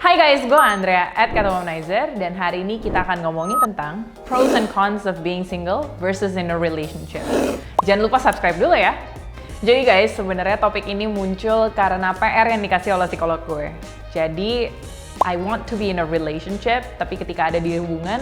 Hai guys, gue Andrea @katawomanizer dan hari ini kita akan ngomongin tentang pros and cons of being single versus in a relationship. Jangan lupa subscribe dulu ya. Jadi guys, sebenarnya topik ini muncul karena PR yang dikasih oleh psikolog gue. Jadi, I want to be in a relationship, tapi ketika ada di hubungan,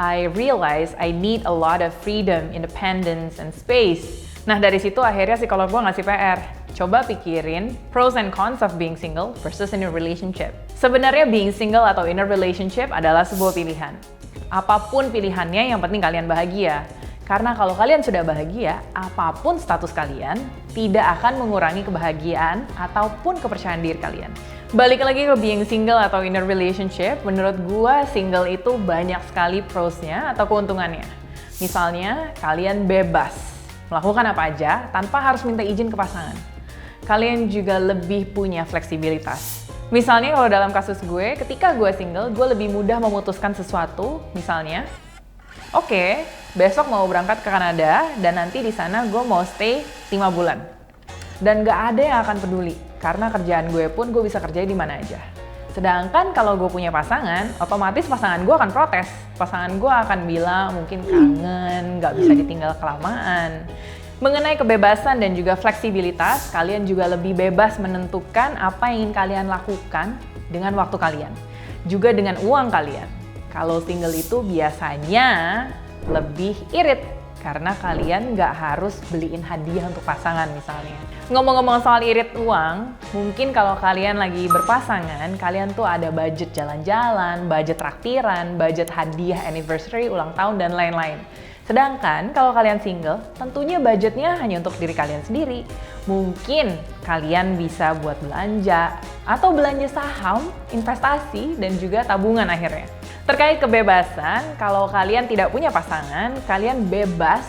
I realize I need a lot of freedom, independence, and space. Nah dari situ akhirnya psikolog gue ngasih PR. Coba pikirin pros and cons of being single versus in a relationship. Sebenarnya being single atau in a relationship adalah sebuah pilihan. Apapun pilihannya, yang penting kalian bahagia. Karena kalau kalian sudah bahagia, apapun status kalian, tidak akan mengurangi kebahagiaan ataupun kepercayaan diri kalian. Balik lagi ke being single atau in a relationship, menurut gua single itu banyak sekali pros-nya atau keuntungannya. Misalnya, kalian bebas melakukan apa aja tanpa harus minta izin ke pasangan. Kalian juga lebih punya fleksibilitas. Misalnya kalau dalam kasus gue, ketika gue single, gue lebih mudah memutuskan sesuatu. Misalnya, oke, besok mau berangkat ke Kanada dan nanti di sana gue mau stay 5 bulan. Dan gak ada yang akan peduli, karena kerjaan gue pun gue bisa kerjain di mana aja. Sedangkan kalau gue punya pasangan, otomatis pasangan gue akan protes. Pasangan gue akan bilang mungkin kangen, gak bisa ditinggal kelamaan. Mengenai kebebasan dan juga fleksibilitas, kalian juga lebih bebas menentukan apa yang ingin kalian lakukan dengan waktu kalian. Juga dengan uang kalian. Kalau single itu biasanya lebih irit, karena kalian nggak harus beliin hadiah untuk pasangan misalnya. Ngomong-ngomong soal irit uang, mungkin kalau kalian lagi berpasangan, kalian tuh ada budget jalan-jalan, budget traktiran, budget hadiah anniversary, ulang tahun, dan lain-lain. Sedangkan kalau kalian single, tentunya budgetnya hanya untuk diri kalian sendiri. Mungkin kalian bisa buat belanja, atau belanja saham, investasi, dan juga tabungan akhirnya. Terkait kebebasan, kalau kalian tidak punya pasangan, kalian bebas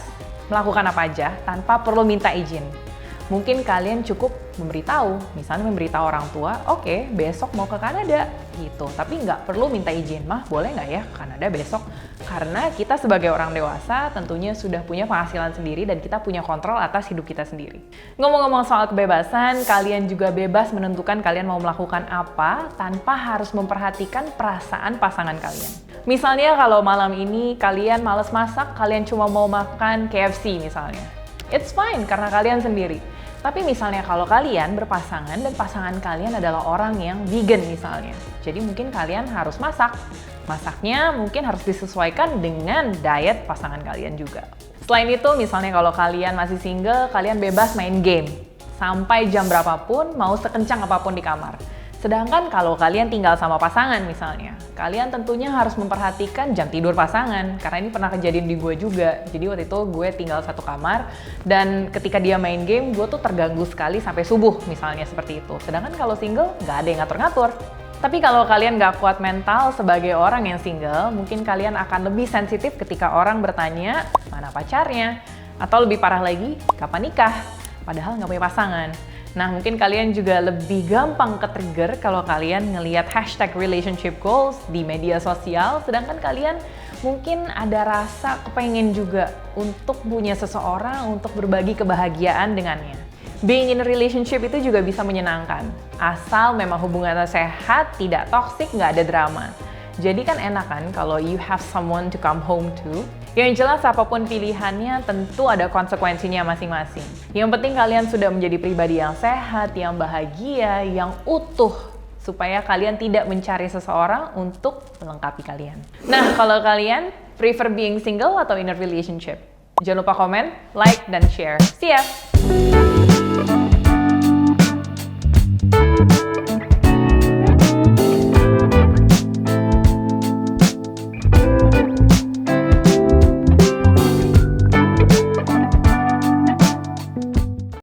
melakukan apa aja tanpa perlu minta izin. Mungkin kalian cukup memberitahu, misalnya memberitahu orang tua, oke, besok mau ke Kanada, gitu. Tapi nggak perlu minta izin, mah boleh nggak ya ke Kanada besok? Karena kita sebagai orang dewasa tentunya sudah punya penghasilan sendiri dan kita punya kontrol atas hidup kita sendiri. Ngomong-ngomong soal kebebasan, kalian juga bebas menentukan kalian mau melakukan apa tanpa harus memperhatikan perasaan pasangan kalian. Misalnya kalau malam ini kalian males masak, kalian cuma mau makan KFC misalnya. It's fine karena kalian sendiri. Tapi misalnya kalau kalian berpasangan dan pasangan kalian adalah orang yang vegan misalnya. Jadi mungkin kalian harus masak. Masaknya mungkin harus disesuaikan dengan diet pasangan kalian juga. Selain itu misalnya kalau kalian masih single, kalian bebas main game. Sampai jam berapapun, mau sekencang apapun di kamar. Sedangkan kalau kalian tinggal sama pasangan misalnya, kalian tentunya harus memperhatikan jam tidur pasangan. Karena ini pernah kejadian di gue juga. Jadi waktu itu gue tinggal satu kamar, dan ketika dia main game, gue tuh terganggu sekali sampai subuh misalnya seperti itu. Sedangkan kalau single, nggak ada yang ngatur-ngatur. Tapi kalau kalian nggak kuat mental sebagai orang yang single, mungkin kalian akan lebih sensitif ketika orang bertanya, mana pacarnya? Atau lebih parah lagi, kapan nikah? Padahal nggak punya pasangan. Nah, mungkin kalian juga lebih gampang ke-trigger kalau kalian ngelihat hashtag relationship goals di media sosial, sedangkan kalian mungkin ada rasa kepengen juga untuk punya seseorang untuk berbagi kebahagiaan dengannya. Being in a relationship itu juga bisa menyenangkan, asal memang hubungannya sehat, tidak toxic, nggak ada drama. Jadi kan enak kan kalau you have someone to come home to. Yang jelas apapun pilihannya tentu ada konsekuensinya masing-masing. Yang penting kalian sudah menjadi pribadi yang sehat, yang bahagia, yang utuh. Supaya kalian tidak mencari seseorang untuk melengkapi kalian. Nah, kalau kalian prefer being single atau in a relationship? Jangan lupa komen, like, dan share. See ya!